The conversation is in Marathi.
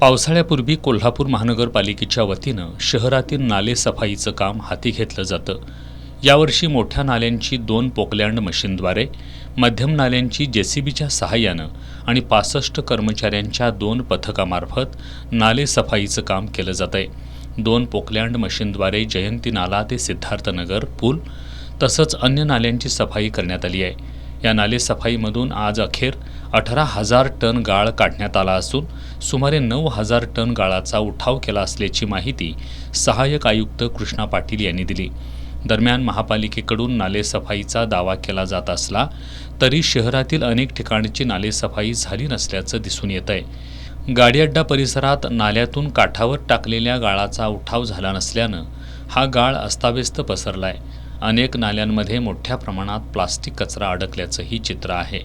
पावसाळ्यापूर्वी कोल्हापूर महानगरपालिकेच्या वतीनं शहरातील नाले सफाईचं काम हाती घेतलं जातं। यावर्षी मोठ्या नाल्यांची 2 पोकलँड मशीनद्वारे, मध्यम नाल्यांची जेसीबीच्या सहाय्यानं आणि 65 कर्मचाऱ्यांच्या 2 पथकामार्फत नाले सफाईचं काम केलं जातंय। 2 पोकलँड मशीनद्वारे जयंती नाला ते सिद्धार्थनगर पूल तसंच अन्य नाल्यांची सफाई करण्यात आली आहे। या नाले सफाईमधून आज अखेर 18,000 टन गाळ काढण्यात आला असून सुमारे 9,000 टन गाळाचा उठाव केला असल्याची माहिती सहाय्यक आयुक्त कृष्णा पाटील यांनी दिली। दरम्यान महापालिकेकडून नाले सफाईचा दावा केला जात असला तरी शहरातील अनेक ठिकाणची नाले सफाई झाली नसल्याचं दिसून येत आहे। गाडीअड्डा परिसरात नाल्यातून काठावर टाकलेल्या गाळाचा उठाव झाला नसल्यानं हा गाळ अस्ताव्यस्त पसरलाय। अनेक नाल्यांमध्ये मोठ्या प्रमाणात प्लास्टिक कचरा अडकल्याचंही चित्र आहे।